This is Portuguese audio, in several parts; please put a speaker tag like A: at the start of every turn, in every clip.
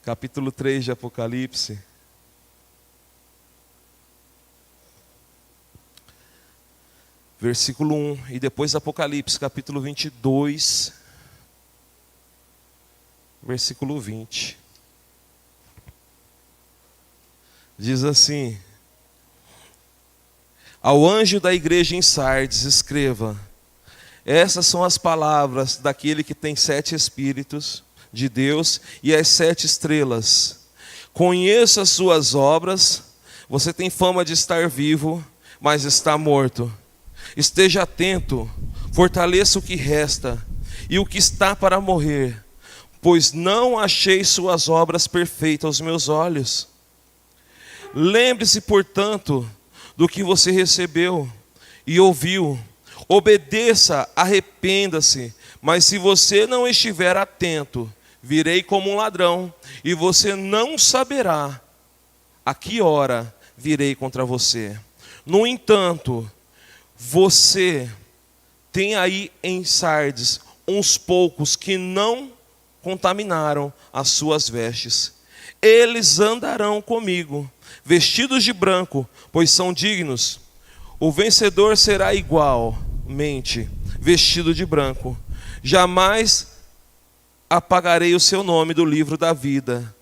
A: capítulo 3 de Apocalipse. Versículo 1, e depois Apocalipse, capítulo 22, versículo 20. Diz assim: ao anjo da igreja em Sardes escreva: essas são as palavras daquele que tem 7 Espíritos de Deus e as 7 estrelas. Conheço as suas obras, você tem fama de estar vivo, mas está morto. Esteja atento, fortaleça o que resta e o que está para morrer, pois não achei suas obras perfeitas aos meus olhos. Lembre-se, portanto, do que você recebeu e ouviu. Obedeça, arrependa-se, mas se você não estiver atento, virei como um ladrão, e você não saberá a que hora virei contra você. No entanto, você tem aí em Sardes uns poucos que não contaminaram as suas vestes. Eles andarão comigo, vestidos de branco, pois são dignos. O vencedor será igualmente vestido de branco. Jamais apagarei o seu nome do livro da vida,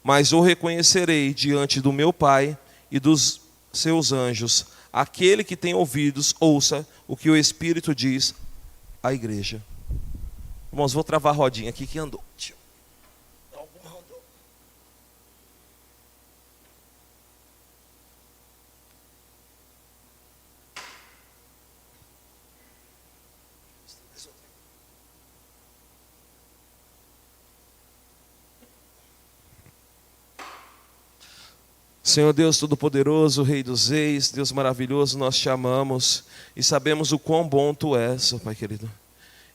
A: mas o reconhecerei diante do meu Pai e dos seus anjos. Aquele que tem ouvidos, ouça o que o Espírito diz à igreja. Irmãos, vou travar a rodinha aqui que andou. Senhor Deus Todo-Poderoso, Rei dos Reis, Deus maravilhoso, nós te amamos e sabemos o quão bom Tu és, ó Pai querido.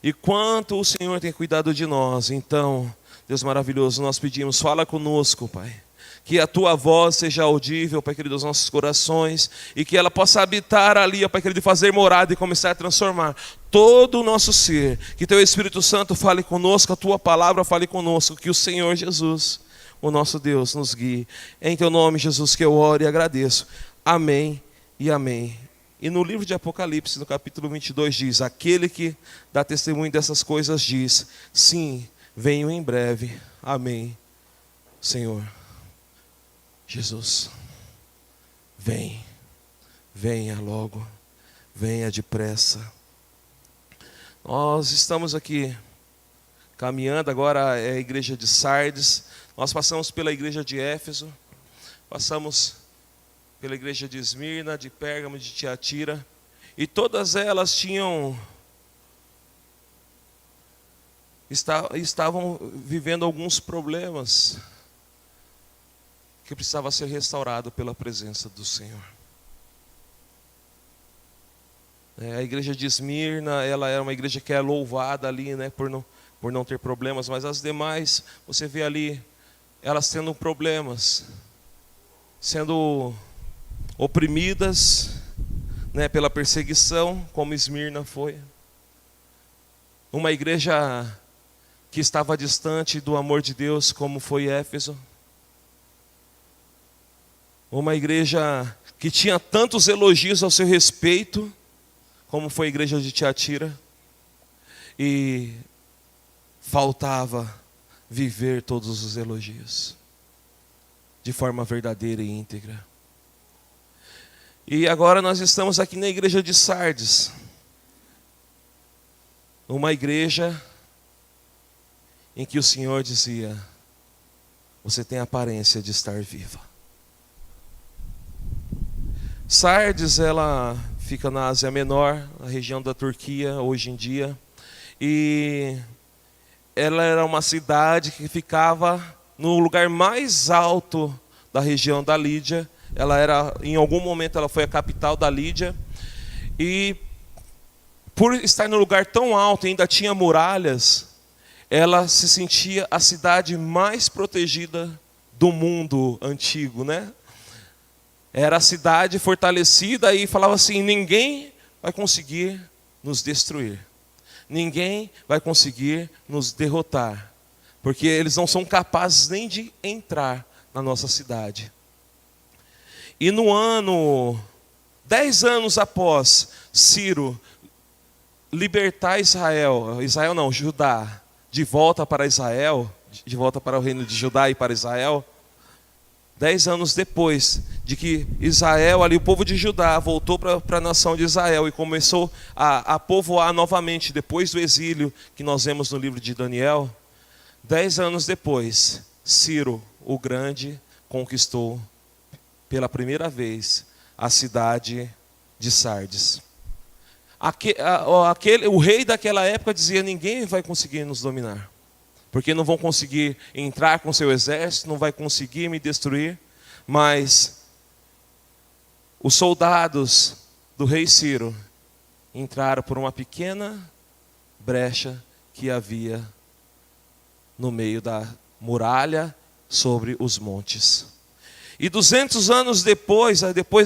A: E quanto o Senhor tem cuidado de nós. Então, Deus maravilhoso, nós pedimos, fala conosco, Pai. Que a Tua voz seja audível, Pai querido, aos nossos corações. E que ela possa habitar ali, ó Pai querido, fazer morada e começar a transformar todo o nosso ser. Que Teu Espírito Santo fale conosco, a Tua palavra fale conosco. Que o Senhor Jesus, o nosso Deus, nos guie. Em Teu nome, Jesus, que eu oro e agradeço. Amém e amém. E no livro de Apocalipse, no capítulo 22, diz: aquele que dá testemunho dessas coisas diz: sim, venho em breve. Amém. Senhor Jesus, venha logo, venha depressa. Nós estamos aqui caminhando, agora é a igreja de Sardes. Nós passamos pela igreja de Éfeso, passamos pela igreja de Esmirna, de Pérgamo, de Tiatira, e todas elas estavam vivendo alguns problemas que precisavam ser restaurados pela presença do Senhor. A igreja de Esmirna, ela era uma igreja que é louvada ali, né, por não ter problemas, mas as demais, você vê ali, elas tendo problemas, sendo oprimidas, né, pela perseguição, como Esmirna foi. Uma igreja que estava distante do amor de Deus, como foi Éfeso. Uma igreja que tinha tantos elogios ao seu respeito, como foi a igreja de Tiatira. E faltava viver todos os elogios de forma verdadeira e íntegra. E agora nós estamos aqui na igreja de Sardes, uma igreja em que o Senhor dizia: você tem a aparência de estar viva. Sardes, ela fica na Ásia Menor, na região da Turquia, hoje em dia. E ela era uma cidade que ficava no lugar mais alto da região da Lídia. Em algum momento ela foi a capital da Lídia. E por estar no lugar tão alto, ainda tinha muralhas, ela se sentia a cidade mais protegida do mundo antigo, né? Era a cidade fortalecida e falava assim: ninguém vai conseguir nos destruir. Ninguém vai conseguir nos derrotar. porque eles não são capazes nem de entrar na nossa cidade. E no ano, 10 anos após Ciro libertar Judá, de volta para Israel, de volta para o reino de Judá e para Israel, 10 anos depois de que Israel, ali o povo de Judá, voltou para a nação de Israel e começou a povoar novamente, depois do exílio que nós vemos no livro de Daniel, 10 anos depois, Ciro, o Grande, conquistou pela primeira vez a cidade de Sardes. O rei daquela época dizia: ninguém vai conseguir nos dominar, porque não vão conseguir entrar com seu exército, não vai conseguir me destruir. Mas os soldados do rei Ciro entraram por uma pequena brecha que havia no meio da muralha sobre os montes. E 200 anos depois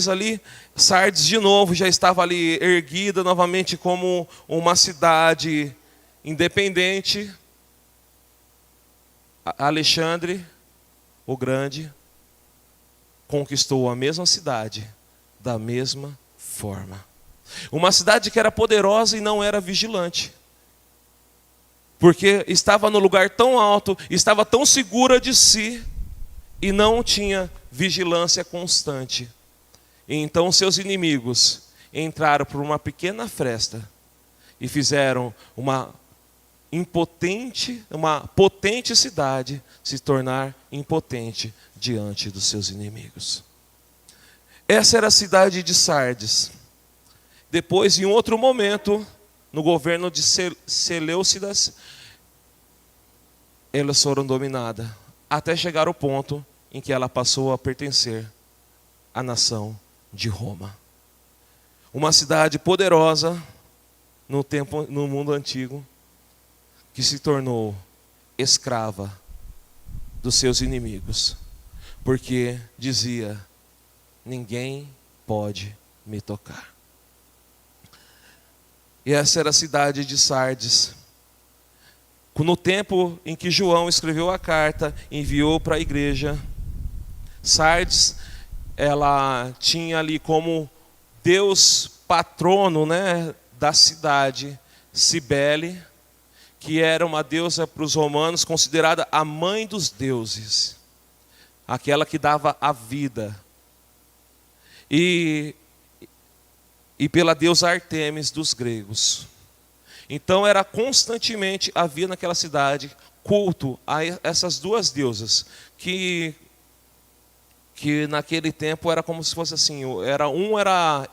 A: ali, Sardes de novo já estava ali erguida novamente como uma cidade independente. Alexandre, o Grande, conquistou a mesma cidade da mesma forma. Uma cidade que era poderosa e não era vigilante, porque estava no lugar tão alto, estava tão segura de si e não tinha vigilância constante. E então seus inimigos entraram por uma pequena fresta e fizeram uma potente cidade se tornar impotente diante dos seus inimigos. Essa era a cidade de Sardes. Depois, em outro momento, no governo de Seleucidas, elas foram dominadas, até chegar ao ponto em que ela passou a pertencer à nação de Roma. Uma cidade poderosa no mundo antigo, que se tornou escrava dos seus inimigos, porque dizia: ninguém pode me tocar. E essa era a cidade de Sardes. No tempo em que João escreveu a carta, enviou para a igreja, Sardes, ela tinha ali como deus patrono, da cidade, Cibele, que era uma deusa para os romanos, considerada a mãe dos deuses, aquela que dava a vida. E pela deusa Artemis dos gregos. Então havia naquela cidade culto a essas duas deusas, que naquele tempo era como se fosse assim, era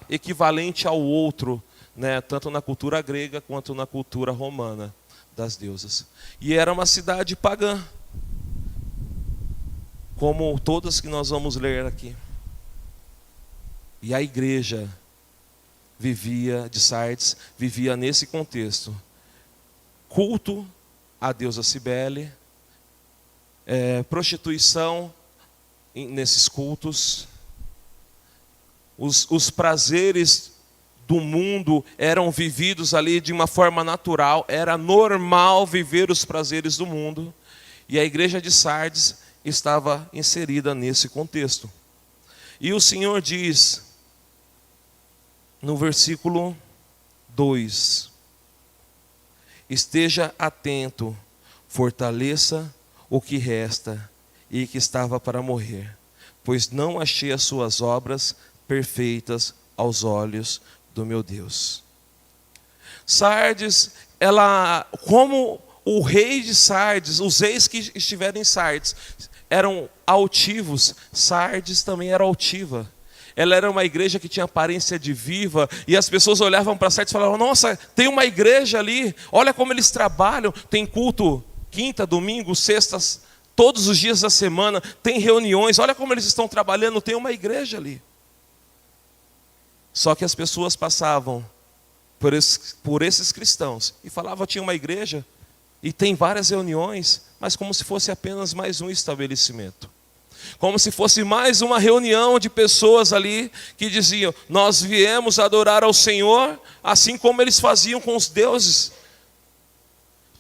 A: equivalente ao outro, tanto na cultura grega quanto na cultura romana das deusas. E era uma cidade pagã, como todas que nós vamos ler aqui. E a igreja de Sardes vivia nesse contexto: culto à deusa Cibele, prostituição nesses cultos, os prazeres do mundo eram vividos ali de uma forma natural, era normal viver os prazeres do mundo, e a igreja de Sardes estava inserida nesse contexto. E o Senhor diz no versículo 2: esteja atento, fortaleça o que resta e que estava para morrer, pois não achei as suas obras perfeitas aos olhos do meu Deus. Sardes, como o rei de Sardes, os reis que estiveram em Sardes eram altivos, Sardes também era altiva. Ela era uma igreja que tinha aparência de viva, e as pessoas olhavam para Sardes e falavam: nossa, tem uma igreja ali, olha como eles trabalham, tem culto quinta, domingo, sextas, todos os dias da semana, tem reuniões, olha como eles estão trabalhando, tem uma igreja ali. Só que as pessoas passavam por esses cristãos e falavam: tinha uma igreja e tem várias reuniões, mas como se fosse apenas mais um estabelecimento. Como se fosse mais uma reunião de pessoas ali que diziam: nós viemos adorar ao Senhor, assim como eles faziam com os deuses.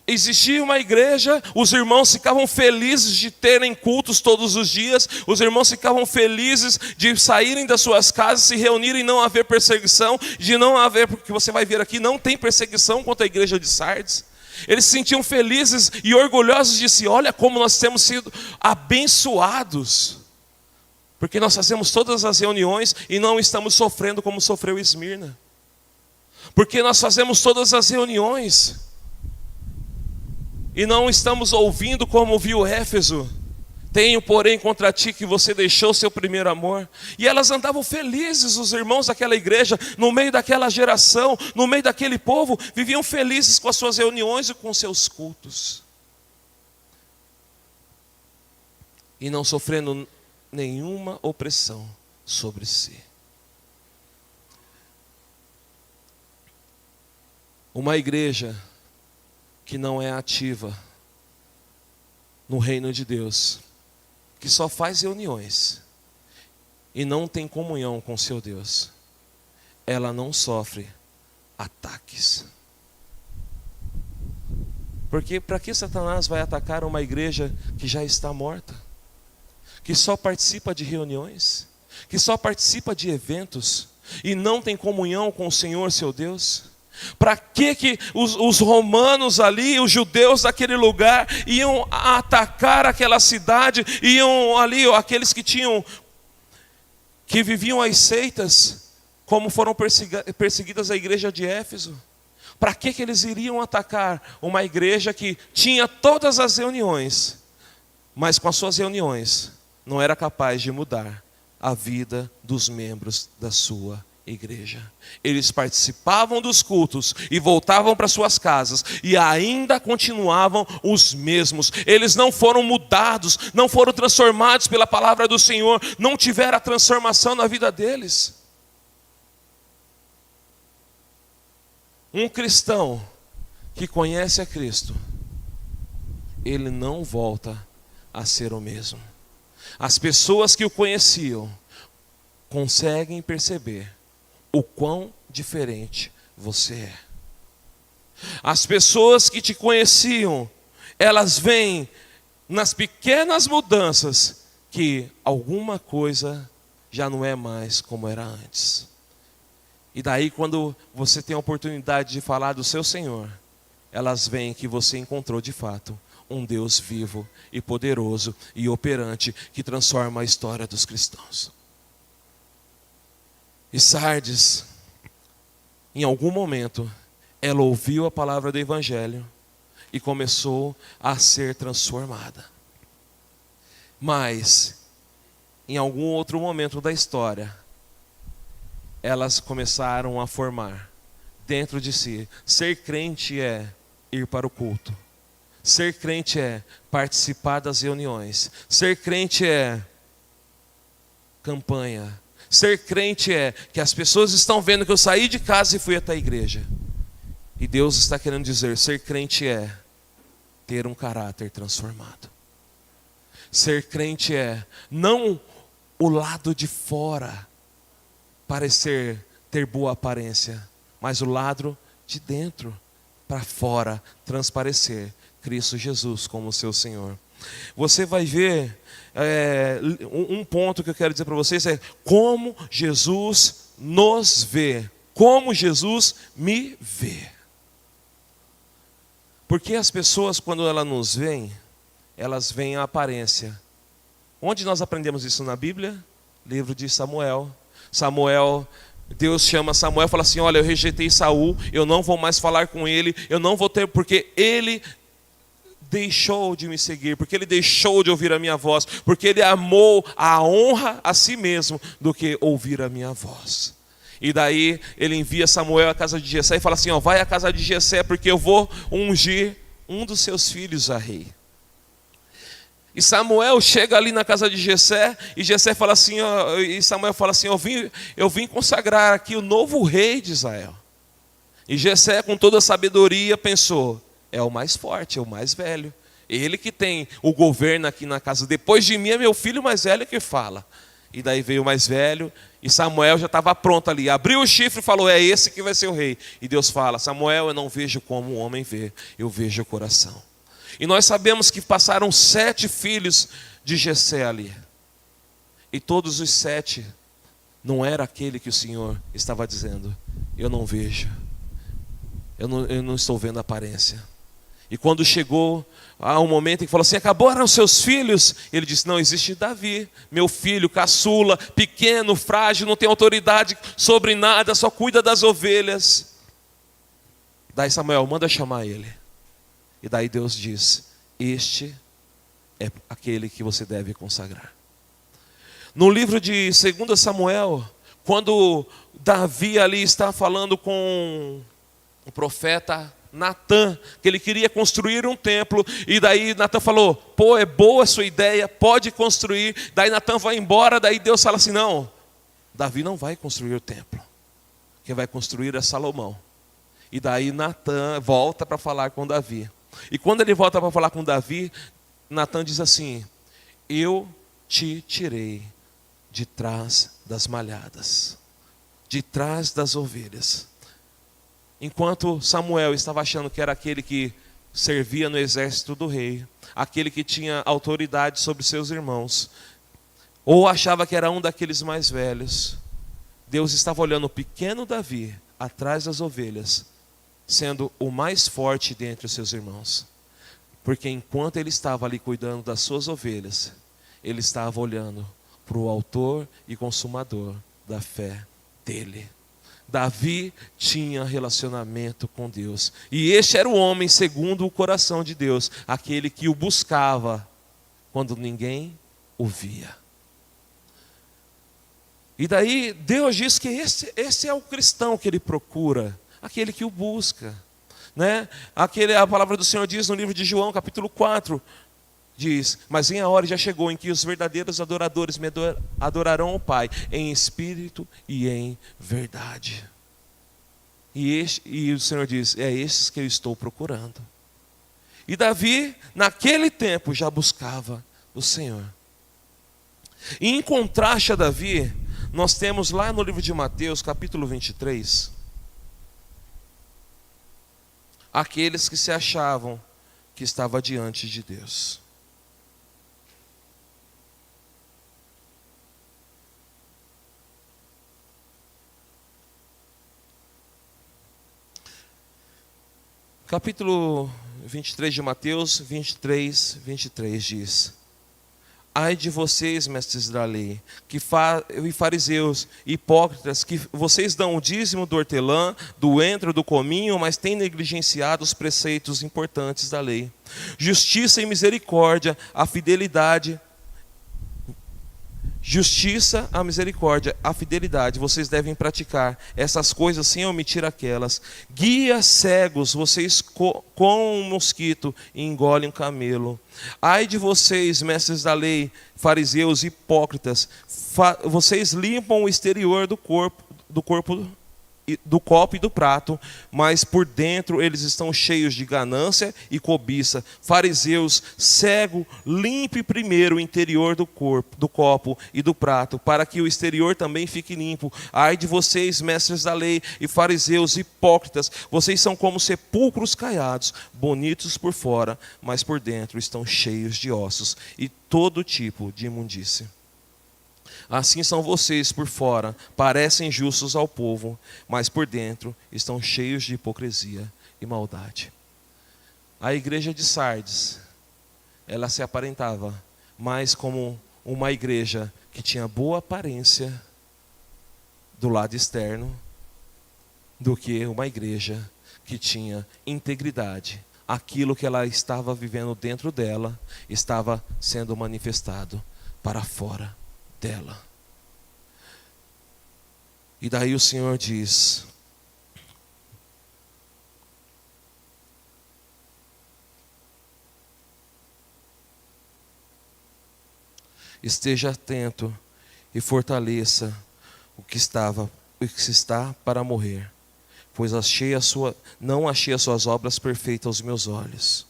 A: Existia uma igreja, os irmãos ficavam felizes de terem cultos todos os dias, os irmãos ficavam felizes de saírem das suas casas, se reunirem e não haver perseguição, de não haver, porque você vai ver aqui, não tem perseguição contra a igreja de Sardes. Eles se sentiam felizes e orgulhosos de si. Olha como nós temos sido abençoados, porque nós fazemos todas as reuniões e não estamos sofrendo como sofreu Esmirna. Porque nós fazemos todas as reuniões e não estamos ouvindo como viu Éfeso. Tenho, porém, contra ti que você deixou seu primeiro amor. E elas andavam felizes, os irmãos daquela igreja, no meio daquela geração, no meio daquele povo, viviam felizes com as suas reuniões e com seus cultos. E não sofrendo nenhuma opressão sobre si. Uma igreja que não é ativa no reino de Deus, que só faz reuniões e não tem comunhão com seu Deus, ela não sofre ataques. Porque para que Satanás vai atacar uma igreja que já está morta? Que só participa de reuniões? Que só participa de eventos? E não tem comunhão com o Senhor seu Deus? Para que os romanos ali, os judeus daquele lugar, iam atacar aquela cidade, iam ali, aqueles que viviam as seitas, como foram perseguidas a igreja de Éfeso? Para que eles iriam atacar uma igreja que tinha todas as reuniões, mas com as suas reuniões não era capaz de mudar a vida dos membros da sua igreja? Eles participavam dos cultos e voltavam para suas casas e ainda continuavam os mesmos. Eles não foram mudados, não foram transformados pela palavra do Senhor, não tiveram a transformação na vida deles. Um cristão que conhece a Cristo, ele não volta a ser o mesmo. As pessoas que o conheciam conseguem perceber o quão diferente você é. As pessoas que te conheciam, elas veem nas pequenas mudanças que alguma coisa já não é mais como era antes. E daí, quando você tem a oportunidade de falar do seu Senhor, elas veem que você encontrou de fato um Deus vivo e poderoso e operante que transforma a história dos cristãos. E Sardes, em algum momento, ela ouviu a palavra do Evangelho e começou a ser transformada. Mas, em algum outro momento da história, elas começaram a formar dentro de si. Ser crente é ir para o culto. Ser crente é participar das reuniões. Ser crente é campanha. Ser crente é que as pessoas estão vendo que eu saí de casa e fui até a igreja. E Deus está querendo dizer, ser crente é ter um caráter transformado. Ser crente é não o lado de fora parecer ter boa aparência, mas o lado de dentro para fora transparecer Cristo Jesus como seu Senhor. Você vai ver, um ponto que eu quero dizer para vocês é como Jesus nos vê, como Jesus me vê. Porque as pessoas, quando elas nos veem, elas veem a aparência. Onde nós aprendemos isso na Bíblia? Livro de Samuel. Deus chama Samuel e fala assim, olha, eu rejeitei Saul, eu não vou mais falar com ele, eu não vou ter, porque ele deixou de me seguir, porque ele deixou de ouvir a minha voz, porque ele amou a honra a si mesmo do que ouvir a minha voz. E daí ele envia Samuel à casa de Jessé e fala assim, vai à casa de Jessé, porque eu vou ungir um dos seus filhos a rei. E Samuel chega ali na casa de Jessé, e Jessé fala assim, e Samuel fala assim, eu vim consagrar aqui o novo rei de Israel. E Jessé, com toda a sabedoria, pensou, é o mais forte, é o mais velho. Ele que tem o governo aqui na casa. Depois de mim é meu filho mais velho que fala. E daí veio o mais velho, e Samuel já estava pronto ali. Abriu o chifre e falou, é esse que vai ser o rei. E Deus fala, Samuel, eu não vejo como o homem vê, eu vejo o coração. E nós sabemos que passaram 7 filhos de Jessé ali. E todos os 7 não era aquele que o Senhor estava dizendo, eu não vejo. Eu não estou vendo a aparência. E quando chegou a um momento em que falou assim, acabaram os seus filhos? Ele disse, não, existe Davi, meu filho, caçula, pequeno, frágil, não tem autoridade sobre nada, só cuida das ovelhas. Daí Samuel, manda chamar ele. E daí Deus diz, este é aquele que você deve consagrar. No livro de 2 Samuel, quando Davi ali está falando com o profeta Natã, que ele queria construir um templo, e daí Natã falou, pô, é boa a sua ideia, pode construir. Daí Natã vai embora, daí Deus fala assim, não, Davi não vai construir o templo, quem vai construir é Salomão. E daí Natã volta para falar com Davi. E quando ele volta para falar com Davi, Natã diz assim, eu te tirei de trás das malhadas, de trás das ovelhas. Enquanto Samuel estava achando que era aquele que servia no exército do rei, aquele que tinha autoridade sobre seus irmãos, ou achava que era um daqueles mais velhos, Deus estava olhando o pequeno Davi atrás das ovelhas, sendo o mais forte dentre os seus irmãos. Porque enquanto ele estava ali cuidando das suas ovelhas, ele estava olhando para o autor e consumador da fé dele. Davi tinha relacionamento com Deus. E este era o homem segundo o coração de Deus, aquele que o buscava quando ninguém o via. E daí Deus diz que esse é o cristão que ele procura, aquele que o busca, né? A palavra do Senhor diz no livro de João, capítulo 4, diz, mas a hora já chegou em que os verdadeiros adoradores me adorarão o Pai, em espírito e em verdade. E o Senhor diz, é esses que eu estou procurando. E Davi, naquele tempo, já buscava o Senhor. E em contraste a Davi, nós temos lá no livro de Mateus, capítulo 23, aqueles que se achavam que estavam diante de Deus. Capítulo 23 de Mateus, 23 diz, ai de vocês, mestres da lei, e fariseus, hipócritas, que vocês dão o dízimo do hortelã, do entro, do cominho, mas têm negligenciado os preceitos importantes da lei. Justiça e misericórdia, a fidelidade, justiça, a misericórdia, a fidelidade, vocês devem praticar essas coisas sem omitir aquelas. Guias cegos, vocês com um mosquito e engolem um camelo. Ai de vocês, mestres da lei, fariseus, hipócritas, vocês limpam o exterior do copo e do prato, mas por dentro eles estão cheios de ganância e cobiça. Fariseus, cego, limpe primeiro o interior do copo e do prato, para que o exterior também fique limpo. Ai de vocês, mestres da lei e fariseus hipócritas, vocês são como sepulcros caiados, bonitos por fora, mas por dentro estão cheios de ossos e todo tipo de imundície. Assim são vocês por fora, parecem justos ao povo, mas por dentro estão cheios de hipocrisia e maldade. A igreja de Sardes, ela se aparentava mais como uma igreja que tinha boa aparência do lado externo, do que uma igreja que tinha integridade. Aquilo que ela estava vivendo dentro dela estava sendo manifestado para fora dela. E daí o Senhor diz, esteja atento e fortaleça o que está para morrer, pois não achei as suas obras perfeitas aos meus olhos.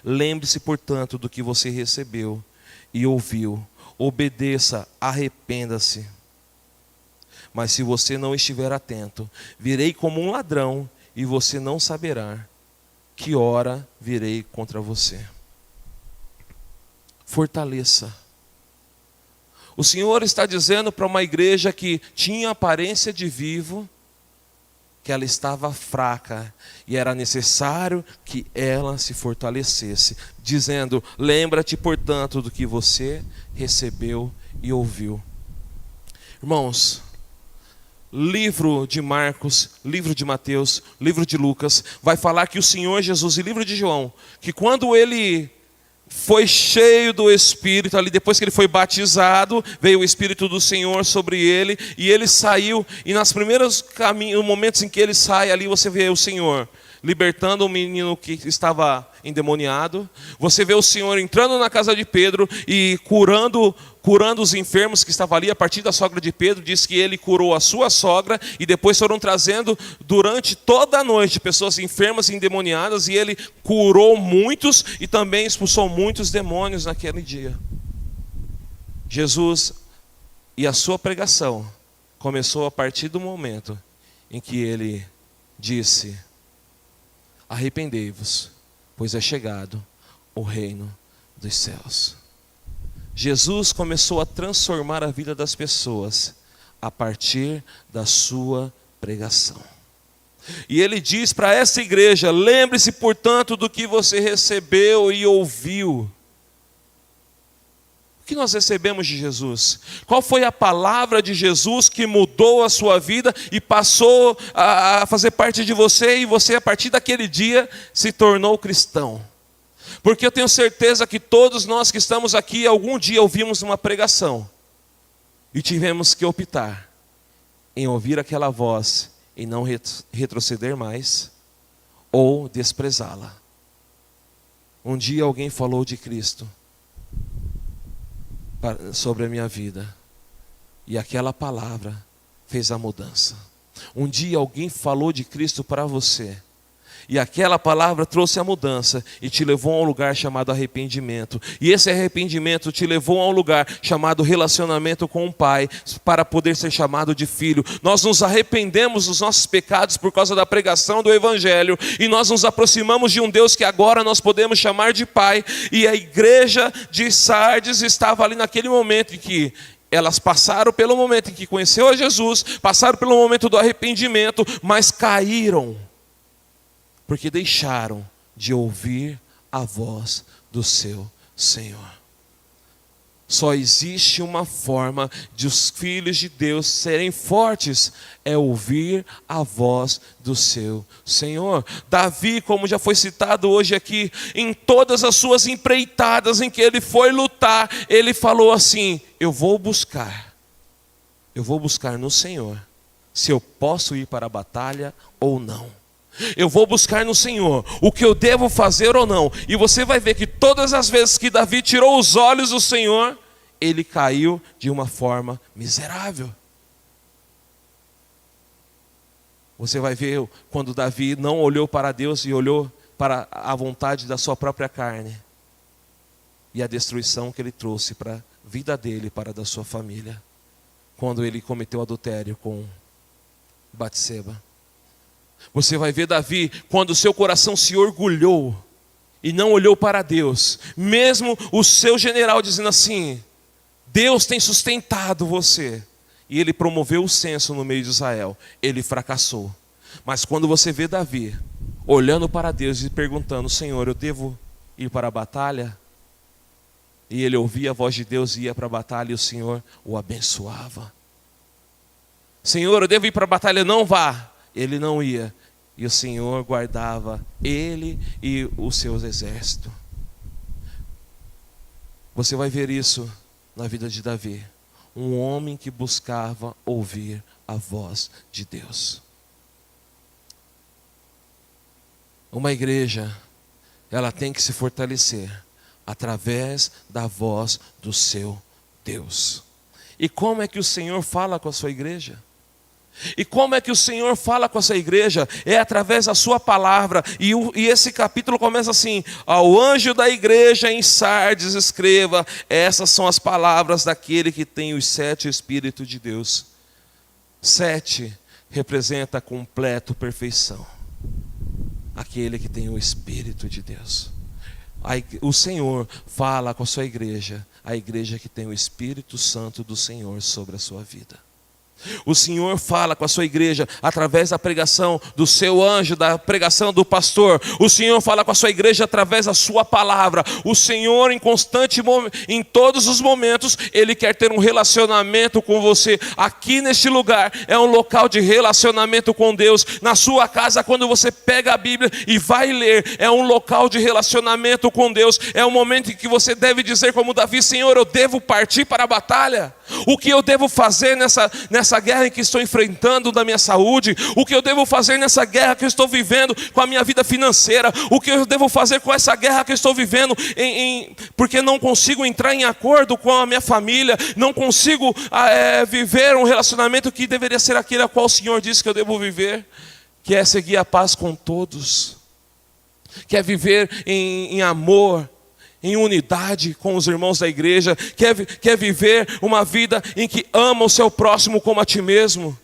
A: Lembre-se, portanto, do que você recebeu e ouviu. obedeça, arrependa-se. Mas se você não estiver atento, virei como um ladrão e você não saberá que hora virei contra você. Fortaleça. O Senhor está dizendo para uma igreja que tinha aparência de vivo, que ela estava fraca e era necessário que ela se fortalecesse, dizendo: lembra-te, portanto, do que você recebeu e ouviu. Irmãos, livro de Marcos, livro de Mateus, livro de Lucas, vai falar que o Senhor Jesus, e livro de João, que quando ele foi cheio do Espírito, ali depois que ele foi batizado, veio o Espírito do Senhor sobre ele, e ele saiu, e nos primeiros momentos em que ele sai ali, você vê o Senhor libertando um menino que estava endemoniado, você vê o Senhor entrando na casa de Pedro e curando os enfermos que estavam ali. A partir da sogra de Pedro, diz que ele curou a sua sogra, e depois foram trazendo durante toda a noite pessoas enfermas e endemoniadas, e ele curou muitos e também expulsou muitos demônios naquele dia. Jesus e a sua pregação começou a partir do momento em que ele disse: arrependei-vos, pois é chegado o reino dos céus. Jesus começou a transformar a vida das pessoas a partir da sua pregação. E ele diz para essa igreja: lembre-se, portanto, do que você recebeu e ouviu. O que nós recebemos de Jesus? Qual foi a palavra de Jesus que mudou a sua vida e passou a fazer parte de você, e você, a partir daquele dia, se tornou cristão? Porque eu tenho certeza que todos nós que estamos aqui, algum dia ouvimos uma pregação e tivemos que optar em ouvir aquela voz e não retroceder mais, ou desprezá-la. Um dia alguém falou de Cristo sobre a minha vida, e aquela palavra fez a mudança. Um dia alguém falou de Cristo para você, e aquela palavra trouxe a mudança e te levou a um lugar chamado arrependimento. E esse arrependimento te levou a um lugar chamado relacionamento com o Pai, para poder ser chamado de filho. Nós nos arrependemos dos nossos pecados por causa da pregação do Evangelho, e nós nos aproximamos de um Deus que agora nós podemos chamar de Pai. E a igreja de Sardes estava ali naquele momento em que elas passaram pelo momento em que conheceu a Jesus, passaram pelo momento do arrependimento, mas caíram, porque deixaram de ouvir a voz do seu Senhor. Só existe uma forma de os filhos de Deus serem fortes, é ouvir a voz do seu Senhor. Davi, como já foi citado hoje aqui, em todas as suas empreitadas em que ele foi lutar, ele falou assim: eu vou buscar no Senhor se eu posso ir para a batalha ou não. Eu vou buscar no Senhor o que eu devo fazer ou não. E você vai ver que todas as vezes que Davi tirou os olhos do Senhor, ele caiu de uma forma miserável. Você vai ver quando Davi não olhou para Deus e olhou para a vontade da sua própria carne, e a destruição que ele trouxe para a vida dele e para a da sua família, quando ele cometeu adultério com Batseba. Você vai ver Davi, quando o seu coração se orgulhou e não olhou para Deus, mesmo o seu general dizendo assim: Deus tem sustentado você, e ele promoveu o censo no meio de Israel, ele fracassou. Mas quando você vê Davi olhando para Deus e perguntando: Senhor, eu devo ir para a batalha? E ele ouvia a voz de Deus e ia para a batalha, e o Senhor o abençoava. Senhor, eu devo ir para a batalha? Não vá. Ele não ia, e o Senhor guardava ele e os seus exércitos. Você vai ver isso na vida de Davi, um homem que buscava ouvir a voz de Deus. Uma igreja, ela tem que se fortalecer através da voz do seu Deus. E como é que o Senhor fala com a sua igreja? E como é que o Senhor fala com essa igreja? É através da sua palavra. E esse capítulo começa assim: ao anjo da igreja em Sardes escreva, essas são as palavras daquele que tem os 7 Espíritos de Deus. 7 representa a completa perfeição. Aquele que tem o Espírito de Deus. O Senhor fala com a sua igreja, a igreja que tem o Espírito Santo do Senhor sobre a sua vida. O Senhor fala com a sua igreja através da pregação do seu anjo, da pregação do pastor. O Senhor fala com a sua igreja através da sua palavra. O Senhor em todos os momentos, Ele quer ter um relacionamento com você. Aqui neste lugar é um local de relacionamento com Deus. Na sua casa, quando você pega a Bíblia e vai ler, é um local de relacionamento com Deus. É um momento em que você deve dizer como Davi: Senhor, eu devo partir para a batalha. O que eu devo fazer nessa guerra em que estou enfrentando da minha saúde? O que eu devo fazer nessa guerra que eu estou vivendo com a minha vida financeira? O que eu devo fazer com essa guerra que eu estou vivendo porque não consigo entrar em acordo com a minha família? Não consigo viver um relacionamento que deveria ser aquele a qual o Senhor disse que eu devo viver, que é seguir a paz com todos, que é viver em amor, em unidade com os irmãos da igreja, quer viver uma vida em que ama o seu próximo como a ti mesmo.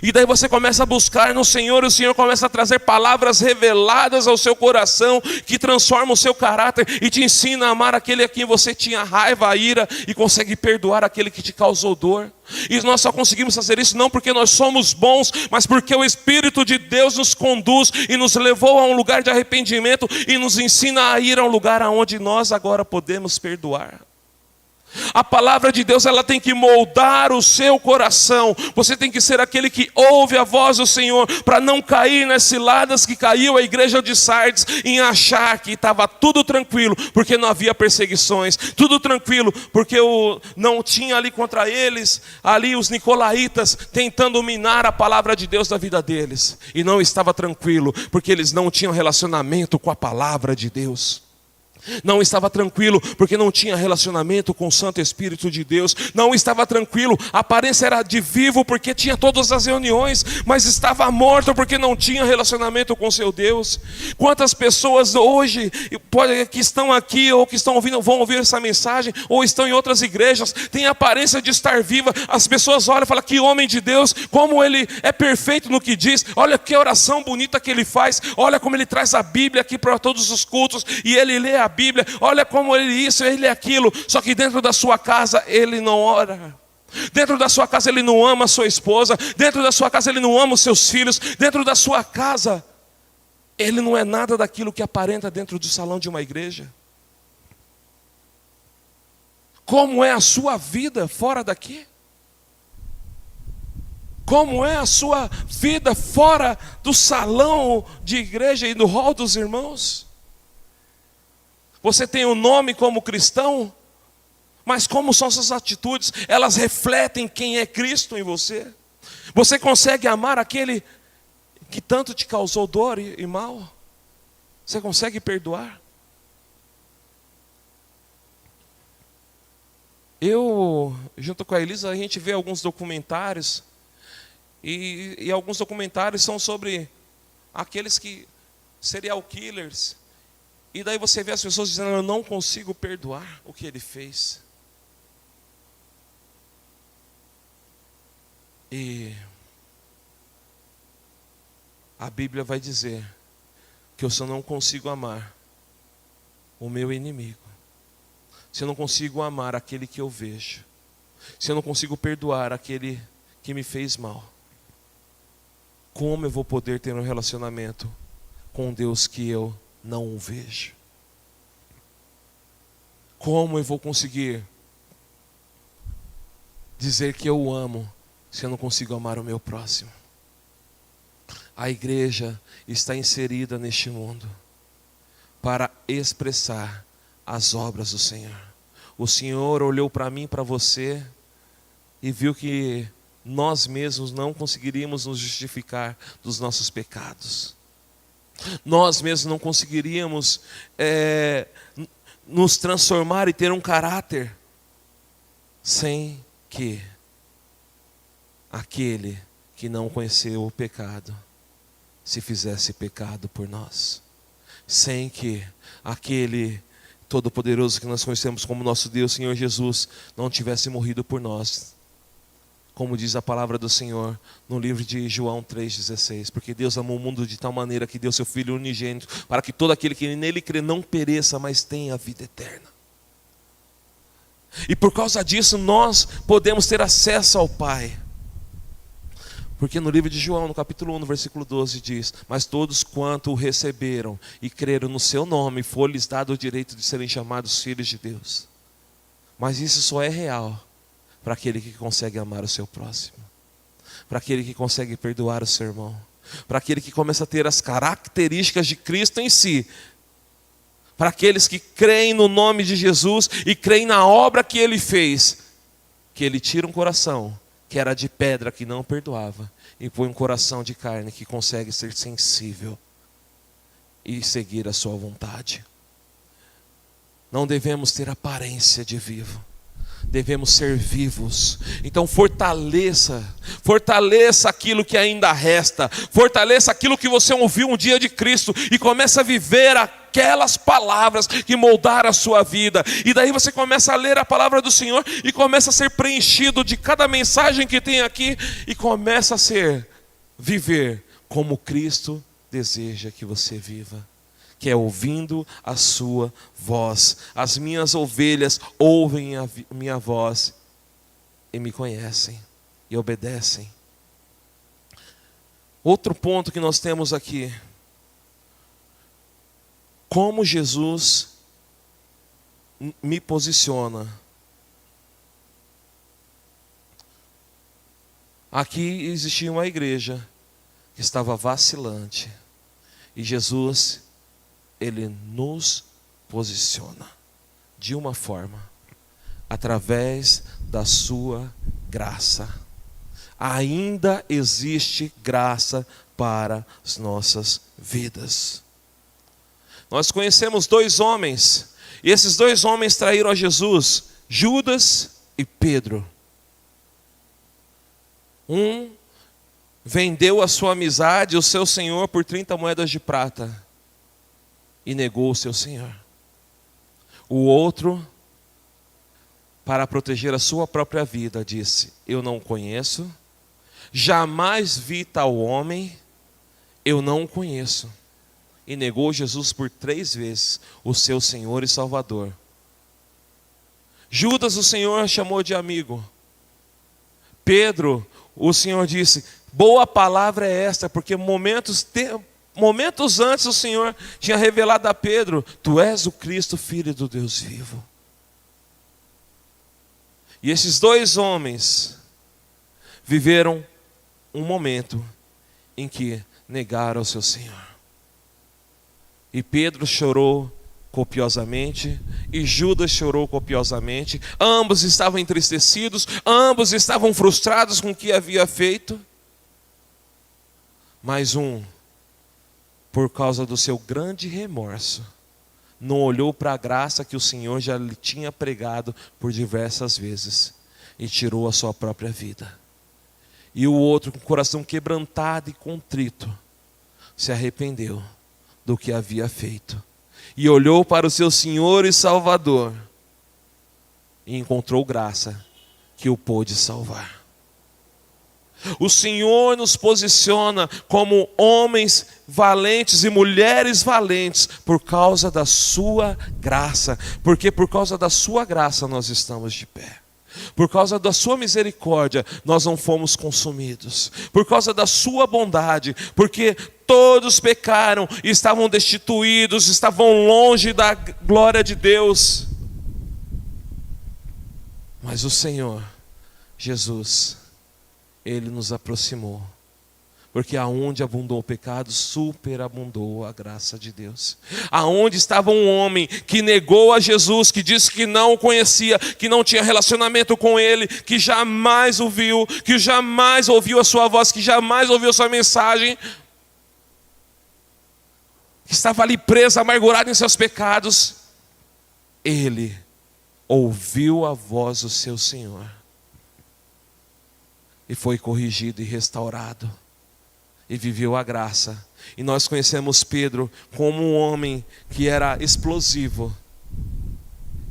A: E daí você começa a buscar no Senhor, e o Senhor começa a trazer palavras reveladas ao seu coração, que transformam o seu caráter e te ensina a amar aquele a quem você tinha raiva, a ira, e consegue perdoar aquele que te causou dor. E nós só conseguimos fazer isso não porque nós somos bons, mas porque o Espírito de Deus nos conduz e nos levou a um lugar de arrependimento e nos ensina a ir a um lugar aonde nós agora podemos perdoar. A palavra de Deus, ela tem que moldar o seu coração. Você tem que ser aquele que ouve a voz do Senhor, para não cair nas ciladas que caiu a igreja de Sardes, em achar que estava tudo tranquilo, porque não havia perseguições, tudo tranquilo, porque não tinha ali contra eles, ali os nicolaítas, tentando minar a palavra de Deus da vida deles. E não estava tranquilo, porque eles não tinham relacionamento com a palavra de Deus. Não estava tranquilo porque não tinha relacionamento com o Santo Espírito de Deus. Não estava tranquilo, a aparência era de vivo porque tinha todas as reuniões, mas estava morto porque não tinha relacionamento com seu Deus. Quantas pessoas hoje que estão aqui ou que estão ouvindo, vão ouvir essa mensagem, ou estão em outras igrejas, têm a aparência de estar viva. As pessoas olham e falam: que homem de Deus, como ele é perfeito no que diz, olha que oração bonita que ele faz, olha como ele traz a Bíblia aqui para todos os cultos, e ele lê a Bíblia, olha como ele isso, ele é aquilo. Só que dentro da sua casa ele não ora. Dentro da sua casa ele não ama a sua esposa. Dentro da sua casa ele não ama os seus filhos. Dentro da sua casa ele não é nada daquilo que aparenta dentro do salão de uma igreja. Como é a sua vida fora daqui? Como é a sua vida fora do salão de igreja e do hall dos irmãos? Você tem um nome como cristão, mas como são suas atitudes? Elas refletem quem é Cristo em você. Você consegue amar aquele que tanto te causou dor e mal? Você consegue perdoar? Eu, junto com a Elisa, a gente vê alguns documentários, e alguns documentários são sobre aqueles que serial killers. E daí você vê as pessoas dizendo: eu não consigo perdoar o que ele fez. E a Bíblia vai dizer que eu só não consigo amar o meu inimigo, se eu não consigo amar aquele que eu vejo, se eu não consigo perdoar aquele que me fez mal, como eu vou poder ter um relacionamento com Deus que eu não o vejo? Como eu vou conseguir dizer que eu o amo se eu não consigo amar o meu próximo? A igreja está inserida neste mundo para expressar as obras do Senhor. O Senhor olhou para mim, para você, e viu que nós mesmos não conseguiríamos nos justificar dos nossos pecados. Nós mesmos não conseguiríamos nos transformar e ter um caráter sem que aquele que não conheceu o pecado se fizesse pecado por nós, sem que aquele Todo-Poderoso que nós conhecemos como nosso Deus, Senhor Jesus, não tivesse morrido por nós. Como diz a palavra do Senhor no livro de João 3,16. Porque Deus amou o mundo de tal maneira que deu seu Filho unigênito, para que todo aquele que nele crê não pereça, mas tenha a vida eterna. E por causa disso nós podemos ter acesso ao Pai. Porque no livro de João, no capítulo 1, no versículo 12 diz: mas todos quanto o receberam e creram no seu nome, foi-lhes dado o direito de serem chamados filhos de Deus. Mas isso só é real para aquele que consegue amar o seu próximo, para aquele que consegue perdoar o seu irmão, para aquele que começa a ter as características de Cristo em si, para aqueles que creem no nome de Jesus e creem na obra que Ele fez, que Ele tira um coração que era de pedra, que não perdoava, e põe um coração de carne que consegue ser sensível e seguir a sua vontade. Não devemos ter aparência de vivo, devemos ser vivos. Então fortaleça aquilo que ainda resta, fortaleça aquilo que você ouviu um dia de Cristo e começa a viver aquelas palavras que moldaram a sua vida. E daí você começa a ler a palavra do Senhor e começa a ser preenchido de cada mensagem que tem aqui e começa a viver como Cristo deseja que você viva, que é ouvindo a sua voz. As minhas ovelhas ouvem a minha voz e me conhecem e obedecem. Outro ponto que nós temos aqui: como Jesus me posiciona. Aqui existia uma igreja que estava vacilante, e Jesus, Ele nos posiciona de uma forma, através da sua graça. Ainda existe graça para as nossas vidas. Nós conhecemos 2 homens, e esses 2 homens traíram a Jesus, Judas e Pedro. Um vendeu a sua amizade, o seu Senhor, por 30 moedas de prata, e negou o seu Senhor. O outro, para proteger a sua própria vida, disse: eu não o conheço, jamais vi tal homem, eu não o conheço. E negou Jesus por 3 vezes, o seu Senhor e Salvador. Judas, o Senhor chamou de amigo. Pedro, o Senhor disse: boa palavra é esta, porque momentos antes o Senhor tinha revelado a Pedro: tu és o Cristo, Filho do Deus vivo. E esses 2 homens viveram um momento em que negaram o seu Senhor. E Pedro chorou copiosamente, e Judas chorou copiosamente. Ambos estavam entristecidos, ambos estavam frustrados com o que havia feito. Mas um, por causa do seu grande remorso, não olhou para a graça que o Senhor já lhe tinha pregado por diversas vezes, e tirou a sua própria vida. E o outro, com o coração quebrantado e contrito, se arrependeu do que havia feito, e olhou para o seu Senhor e Salvador, e encontrou graça que o pôde salvar. O Senhor nos posiciona como homens valentes e mulheres valentes por causa da sua graça, porque por causa da sua graça nós estamos de pé. Por causa da sua misericórdia nós não fomos consumidos. Por causa da sua bondade, porque todos pecaram e estavam destituídos, estavam longe da glória de Deus. Mas o Senhor Jesus, Ele nos aproximou, porque aonde abundou o pecado, superabundou a graça de Deus. Aonde estava um homem que negou a Jesus, que disse que não o conhecia, que não tinha relacionamento com Ele, que jamais o viu, que jamais ouviu a sua voz, que jamais ouviu a sua mensagem, que estava ali preso, amargurado em seus pecados, Ele ouviu a voz do seu Senhor. e foi corrigido e restaurado, e viveu a graça. E nós conhecemos Pedro como um homem que era explosivo.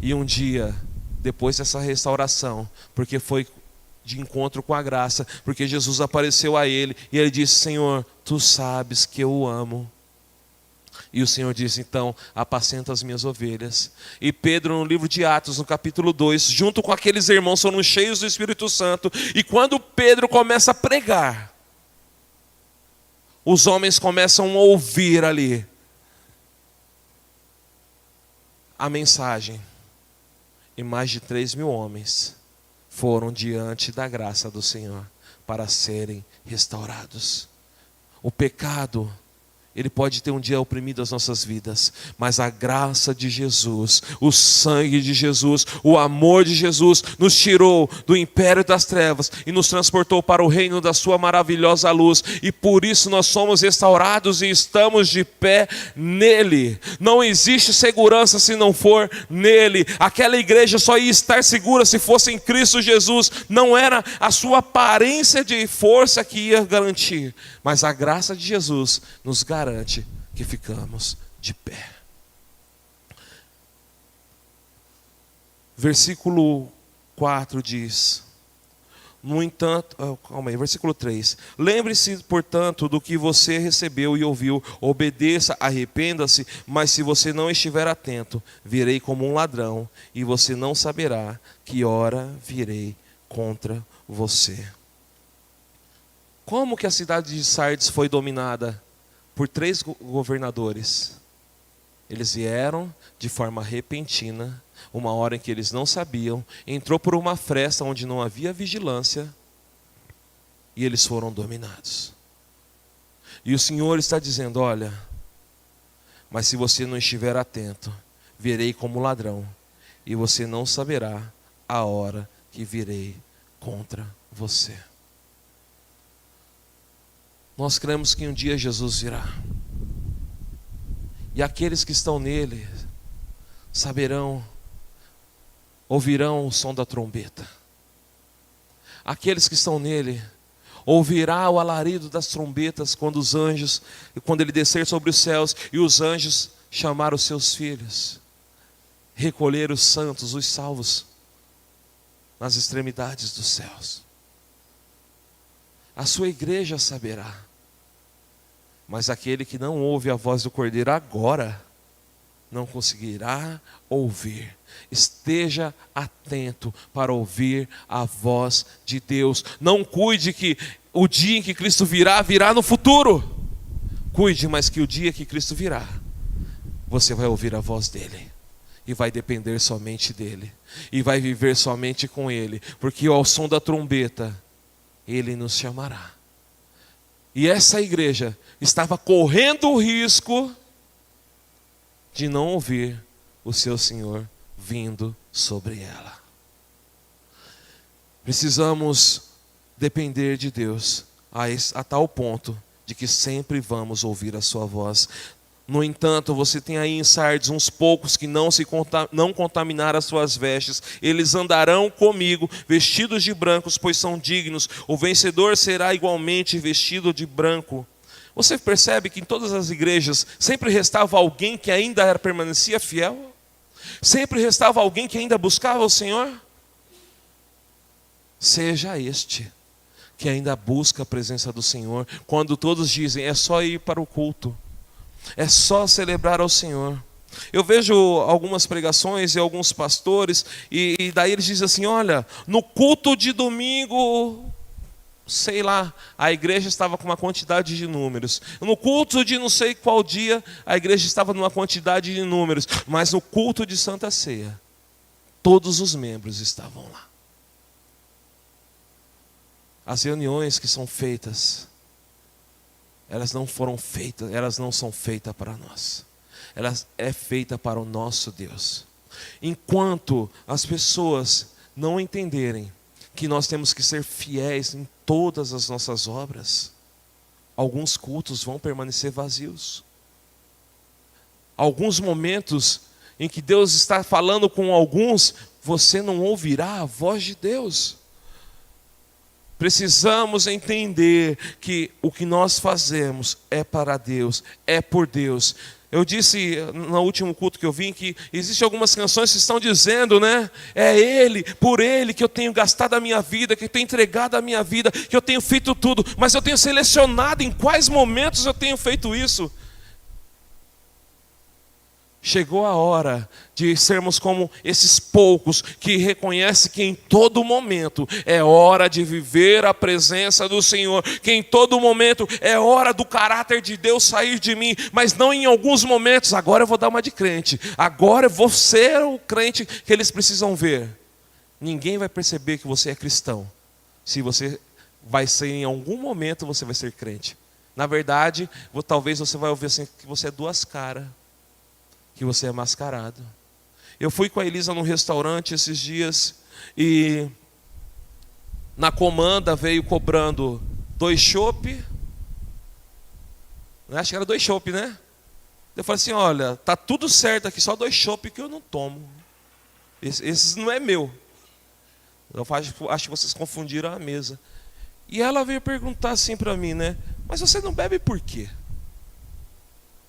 A: E um dia, depois dessa restauração, porque foi de encontro com a graça, porque Jesus apareceu a ele, e ele disse: Senhor, tu sabes que eu o amo. E o Senhor disse: então, apacenta as minhas ovelhas. E Pedro, no livro de Atos, no capítulo 2, junto com aqueles irmãos, foram cheios do Espírito Santo. E quando Pedro começa a pregar, os homens começam a ouvir ali a mensagem. E mais de 3.000 homens foram diante da graça do Senhor para serem restaurados. O pecado, ele pode ter um dia oprimido as nossas vidas, mas a graça de Jesus, o sangue de Jesus, o amor de Jesus nos tirou do império das trevas e nos transportou para o reino da sua maravilhosa luz, e por isso nós somos restaurados e estamos de pé nele. Não existe segurança se não for nele. Aquela igreja só ia estar segura se fosse em Cristo Jesus. Não era a sua aparência de força que ia garantir, mas a graça de Jesus nos garante que ficamos de pé. Versículo 4 diz: no entanto, versículo 3: lembre-se, portanto, do que você recebeu e ouviu, obedeça, arrependa-se, mas se você não estiver atento, virei como um ladrão, e você não saberá que hora virei contra você. Como que a cidade de Sardes foi dominada? Por 3 governadores. Eles vieram de forma repentina, uma hora em que eles não sabiam, entrou por uma fresta onde não havia vigilância, e eles foram dominados. E o Senhor está dizendo: olha, mas se você não estiver atento, virei como ladrão, e você não saberá a hora que virei contra você. Nós cremos que um dia Jesus virá, e aqueles que estão nele saberão, ouvirão o som da trombeta. Aqueles que estão nele ouvirá o alarido das trombetas quando ele descer sobre os céus e os anjos chamar os seus filhos, recolher os santos, os salvos, nas extremidades dos céus. A sua igreja saberá. Mas aquele que não ouve a voz do Cordeiro agora, não conseguirá ouvir. Esteja atento para ouvir a voz de Deus. Não cuide que o dia em que Cristo virá, virá no futuro. Cuide, mas que o dia que Cristo virá, você vai ouvir a voz dele. E vai depender somente dele. E vai viver somente com ele. Porque ao som da trombeta, ele nos chamará. E essa igreja estava correndo o risco de não ouvir o seu Senhor vindo sobre ela. Precisamos depender de Deus a tal ponto de que sempre vamos ouvir a sua voz. No entanto, você tem aí em Sardes uns poucos que não contaminaram as suas vestes. Eles andarão comigo, vestidos de brancos, pois são dignos. O vencedor será igualmente vestido de branco. Você percebe que em todas as igrejas sempre restava alguém que ainda permanecia fiel? Sempre restava alguém que ainda buscava o Senhor? Seja este que ainda busca a presença do Senhor, quando todos dizem: é só ir para o culto, é só celebrar ao Senhor. Eu vejo algumas pregações e alguns pastores, e daí eles dizem assim: olha, no culto de domingo, sei lá, a igreja estava com uma quantidade de números. No culto de não sei qual dia, a igreja estava numa quantidade de números. Mas no culto de Santa Ceia, todos os membros estavam lá. As reuniões que são feitas, elas não são feitas para nós. Elas é feita para o nosso Deus. Enquanto as pessoas não entenderem que nós temos que ser fiéis em todas as nossas obras, alguns cultos vão permanecer vazios. Alguns momentos em que Deus está falando com alguns, você não ouvirá a voz de Deus. Precisamos entender que o que nós fazemos é para Deus, é por Deus. Eu disse no último culto que eu vim que existem algumas canções que estão dizendo, né? É Ele, por Ele que eu tenho gastado a minha vida, que eu tenho entregado a minha vida, que eu tenho feito tudo. Mas eu tenho selecionado em quais momentos eu tenho feito isso. Chegou a hora de sermos como esses poucos que reconhecem que em todo momento é hora de viver a presença do Senhor, que em todo momento é hora do caráter de Deus sair de mim, mas não em alguns momentos. Agora eu vou dar uma de crente, agora eu vou ser o crente que eles precisam ver. Ninguém vai perceber que você é cristão, se você vai ser em algum momento você vai ser crente. Na verdade, talvez você vai ouvir assim que você é duas caras, que você é mascarado. Eu fui com a Elisa num restaurante esses dias e na comanda veio cobrando 2 chopp. Acho que era 2 chopp, né? Eu falei assim, olha, tá tudo certo aqui, só 2 chopp que eu não tomo. Esses não é meu. Eu acho que vocês confundiram a mesa. E ela veio perguntar assim para mim, né? Mas você não bebe por quê?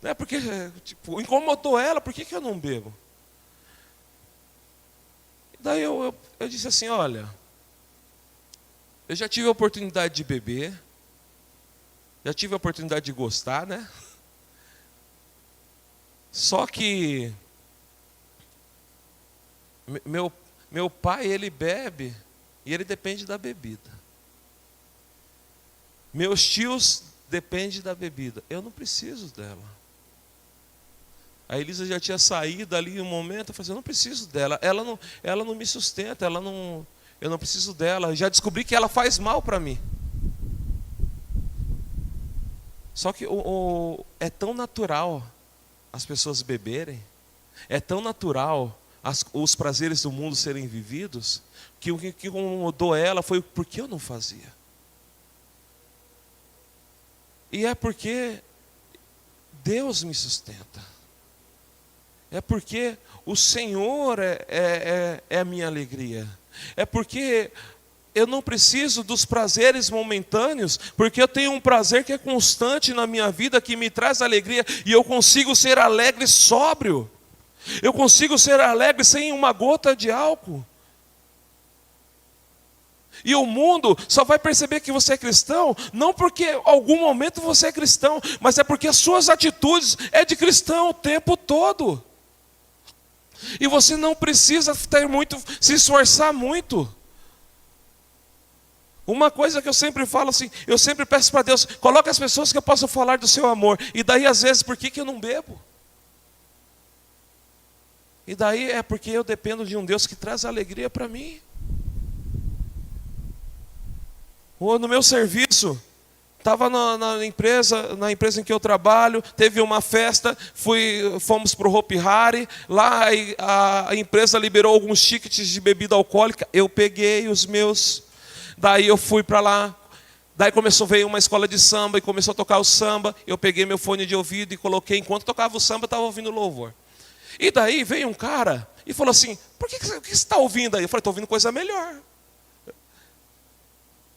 A: Não é porque, tipo, incomodou ela, por que eu não bebo? Daí eu disse assim, olha, eu já tive a oportunidade de beber, já tive a oportunidade de gostar, né? Só que meu pai, ele bebe e ele depende da bebida. Meus tios dependem da bebida. Eu não preciso dela. A Elisa já tinha saído ali um momento, eu falei assim, eu não preciso dela. Ela não me sustenta, eu não preciso dela. Eu já descobri que ela faz mal para mim. Só que é tão natural as pessoas beberem, é tão natural os prazeres do mundo serem vividos, que o que incomodou ela foi porque eu não fazia. E é porque Deus me sustenta. É porque o Senhor é a minha alegria. É porque eu não preciso dos prazeres momentâneos, porque eu tenho um prazer que é constante na minha vida, que me traz alegria, e eu consigo ser alegre sóbrio. Eu consigo ser alegre sem uma gota de álcool. E o mundo só vai perceber que você é cristão, não porque em algum momento você é cristão, mas é porque as suas atitudes é de cristão o tempo todo. E você não precisa se esforçar muito. Uma coisa que eu sempre falo assim, eu sempre peço para Deus, coloque as pessoas que eu possa falar do seu amor. E daí às vezes, por que eu não bebo? E daí é porque eu dependo de um Deus que traz alegria para mim. Ou no meu serviço, estava na empresa em que eu trabalho, teve uma festa, fomos para o Hopi Hari, lá a empresa liberou alguns tickets de bebida alcoólica, eu peguei os meus, daí eu fui para lá, daí veio uma escola de samba e começou a tocar o samba, eu peguei meu fone de ouvido e coloquei, enquanto tocava o samba eu estava ouvindo louvor. E daí veio um cara e falou assim, o que você está ouvindo aí? Eu falei, estou ouvindo coisa melhor.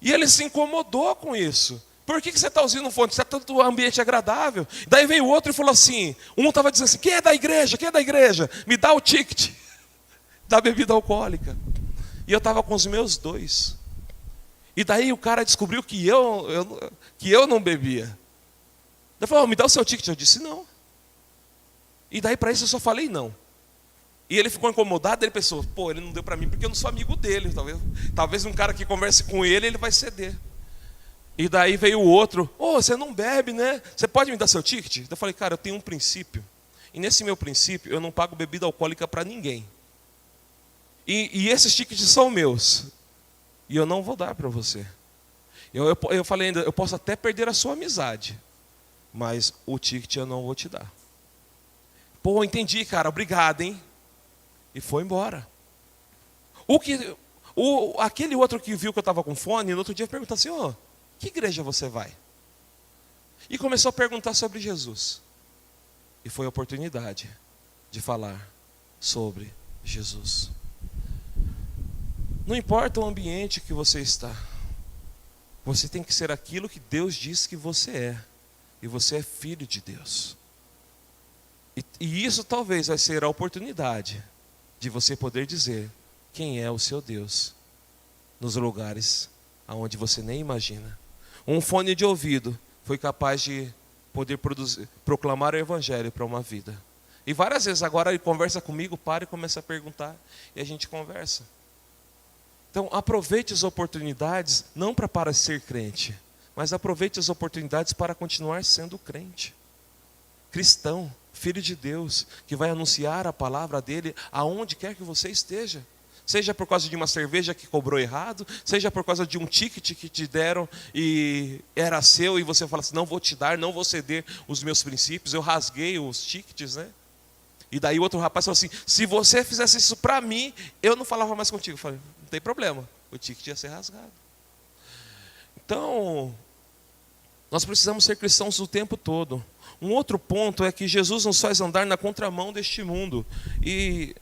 A: E ele se incomodou com isso. Por que você está usando um fone? Você está todo ambiente agradável. Daí veio o outro e falou assim, um estava dizendo assim, quem é da igreja? Quem é da igreja? Me dá o ticket da bebida alcoólica. E eu estava com os meus 2. E daí o cara descobriu que eu não bebia. Ele falou, me dá o seu ticket. Eu disse não. E daí para isso eu só falei não. E ele ficou incomodado, ele pensou, pô, ele não deu para mim porque eu não sou amigo dele. Talvez um cara que converse com ele vai ceder. E daí veio o outro, você não bebe, né? Você pode me dar seu ticket? Eu falei, cara, eu tenho um princípio. E nesse meu princípio, eu não pago bebida alcoólica para ninguém. E esses tickets são meus. E eu não vou dar para você. Eu falei ainda, eu posso até perder a sua amizade. Mas o ticket eu não vou te dar. Pô, entendi, cara, obrigado, hein? E foi embora. Aquele outro que viu que eu estava com fone, no outro dia perguntou assim, que igreja você vai? E começou a perguntar sobre Jesus. E foi a oportunidade de falar sobre Jesus. Não importa o ambiente que você está. Você tem que ser aquilo que Deus diz que você é. E você é filho de Deus. E isso talvez vai ser a oportunidade de você poder dizer quem é o seu Deus nos lugares aonde você nem imagina. Um fone de ouvido foi capaz de poder proclamar o evangelho para uma vida. E várias vezes agora ele conversa comigo, para e começa a perguntar, e a gente conversa. Então aproveite as oportunidades, não para parecer crente, mas aproveite as oportunidades para continuar sendo crente. Cristão, filho de Deus, que vai anunciar a palavra dele aonde quer que você esteja. Seja por causa de uma cerveja que cobrou errado, seja por causa de um ticket que te deram e era seu, e você fala assim, não vou te dar, não vou ceder os meus princípios, eu rasguei os tickets, né? E daí o outro rapaz falou assim, se você fizesse isso para mim, eu não falava mais contigo. Eu falei, não tem problema, o ticket ia ser rasgado. Então, nós precisamos ser cristãos o tempo todo. Um outro ponto é que Jesus nos faz andar na contramão deste mundo. E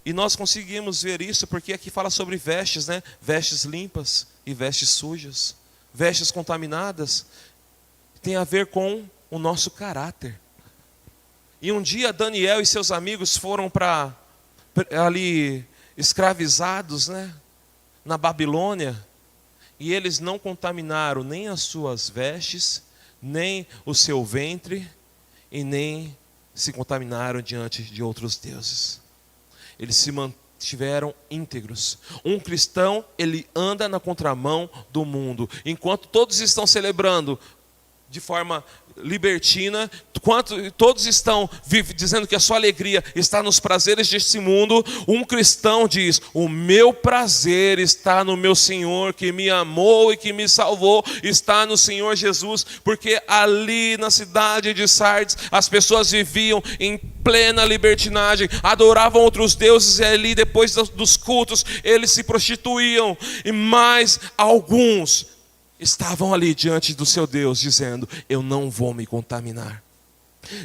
A: nós conseguimos ver isso porque aqui fala sobre vestes, né? Vestes limpas e vestes sujas. Vestes contaminadas tem a ver com o nosso caráter. E um dia Daniel e seus amigos foram para ali escravizados, né? Na Babilônia. E eles não contaminaram nem as suas vestes, nem o seu ventre, e nem se contaminaram diante de outros deuses. Eles se mantiveram íntegros. Um cristão, ele anda na contramão do mundo. Enquanto todos estão celebrando de forma libertina, enquanto todos estão dizendo que a sua alegria está nos prazeres deste mundo, um cristão diz, o meu prazer está no meu Senhor, que me amou e que me salvou, está no Senhor Jesus, porque ali na cidade de Sardes, as pessoas viviam em plena libertinagem, adoravam outros deuses, e ali depois dos cultos, eles se prostituíam, e mais alguns estavam ali diante do seu Deus, dizendo, eu não vou me contaminar.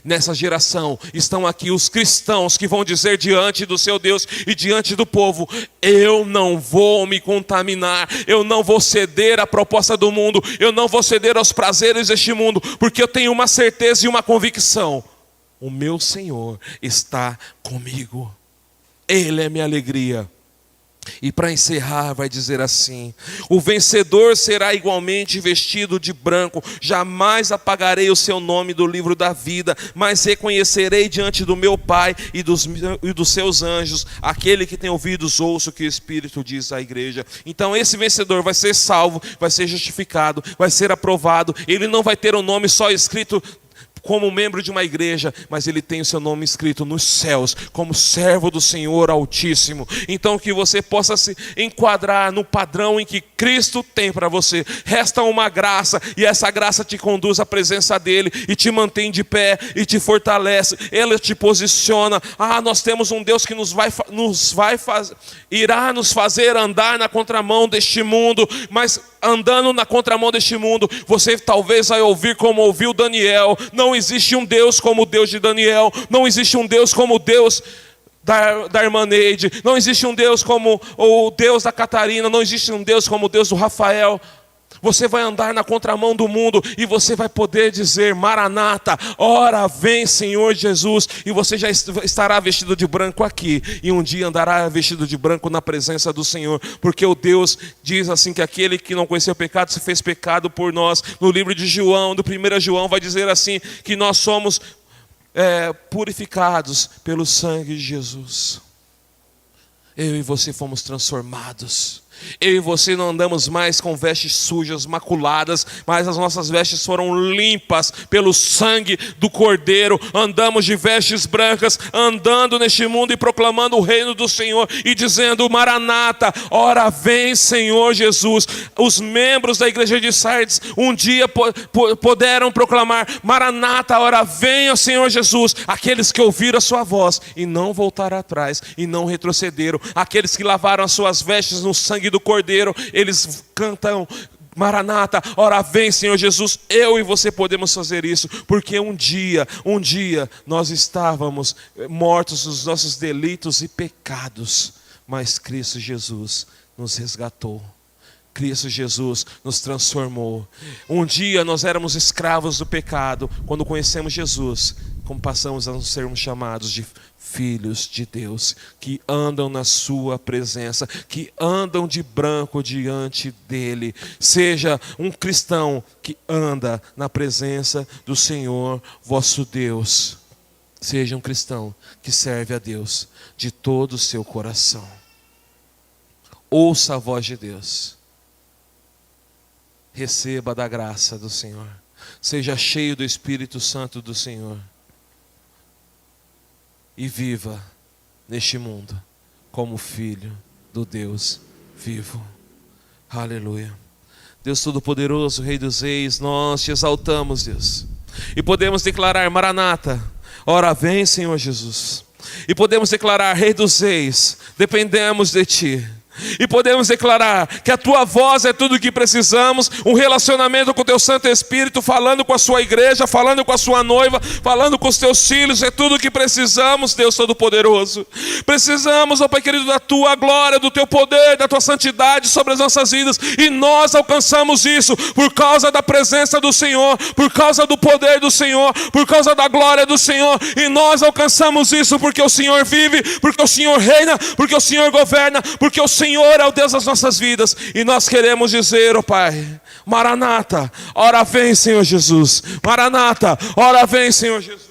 A: Nessa geração estão aqui os cristãos que vão dizer diante do seu Deus e diante do povo, eu não vou me contaminar, eu não vou ceder à proposta do mundo, eu não vou ceder aos prazeres deste mundo, porque eu tenho uma certeza e uma convicção, o meu Senhor está comigo, Ele é minha alegria. E para encerrar vai dizer assim, o vencedor será igualmente vestido de branco, jamais apagarei o seu nome do livro da vida, mas reconhecerei diante do meu Pai e dos seus anjos, aquele que tem ouvidos ouça o que o Espírito diz à igreja. Então esse vencedor vai ser salvo, vai ser justificado, vai ser aprovado, ele não vai ter o nome só escrito como membro de uma igreja, mas ele tem o seu nome escrito nos céus, como servo do Senhor Altíssimo. Então que você possa se enquadrar no padrão em que Cristo tem para você. Resta uma graça, e essa graça te conduz à presença dele, e te mantém de pé, e te fortalece, ela te posiciona. Nós temos um Deus que irá nos fazer andar na contramão deste mundo, mas andando na contramão deste mundo, você talvez vai ouvir como ouviu Daniel, não existe um Deus como o Deus de Daniel, não existe um Deus como o Deus da irmã Neide, não existe um Deus como o Deus da Catarina, não existe um Deus como o Deus do Rafael. Você vai andar na contramão do mundo e você vai poder dizer, Maranata, ora vem Senhor Jesus, e você já estará vestido de branco aqui, e um dia andará vestido de branco na presença do Senhor, porque o Deus diz assim, que aquele que não conheceu o pecado se fez pecado por nós. No livro de João, do 1 João, vai dizer assim, que nós somos purificados pelo sangue de Jesus. Eu e você fomos transformados. Eu e você não andamos mais com vestes sujas, maculadas, mas as nossas vestes foram limpas pelo sangue do Cordeiro. Andamos de vestes brancas, andando neste mundo e proclamando o reino do Senhor e dizendo, Maranata, ora vem Senhor Jesus. Os membros da igreja de Sardes um dia puderam proclamar, Maranata, ora venha Senhor Jesus. Aqueles que ouviram a sua voz e não voltaram atrás e não retrocederam, aqueles que lavaram as suas vestes no sangue do Cordeiro, eles cantam, Maranata, ora vem Senhor Jesus. Eu e você podemos fazer isso, porque um dia nós estávamos mortos nos nossos delitos e pecados, mas Cristo Jesus nos resgatou. Cristo Jesus nos transformou. Um dia nós éramos escravos do pecado. Quando conhecemos Jesus, como passamos a sermos chamados de filhos de Deus, que andam na sua presença, que andam de branco diante dele. Seja um cristão que anda na presença do Senhor vosso Deus. Seja um cristão que serve a Deus de todo o seu coração. Ouça a voz de Deus. Receba da graça do Senhor. Seja cheio do Espírito Santo do Senhor. E viva neste mundo como filho do Deus vivo. Aleluia. Deus Todo-Poderoso, Rei dos Reis, nós te exaltamos, Deus. E podemos declarar: Maranata, ora vem, Senhor Jesus. E podemos declarar: Rei dos Reis, dependemos de Ti. E podemos declarar que a Tua voz é tudo o que precisamos. Um relacionamento com o Teu Santo Espírito, falando com a Sua igreja, falando com a Sua noiva, falando com os Teus filhos, é tudo o que precisamos, Deus Todo-Poderoso. Precisamos, ó Pai querido, da Tua glória, do Teu poder, da Tua santidade sobre as nossas vidas. E nós alcançamos isso por causa da presença do Senhor, por causa do poder do Senhor, por causa da glória do Senhor. E nós alcançamos isso porque o Senhor vive, porque o Senhor reina, porque o Senhor governa, porque o Senhor é o Deus das nossas vidas. E nós queremos dizer, ó Pai: Maranata, ora vem, Senhor Jesus. Maranata, ora vem, Senhor Jesus.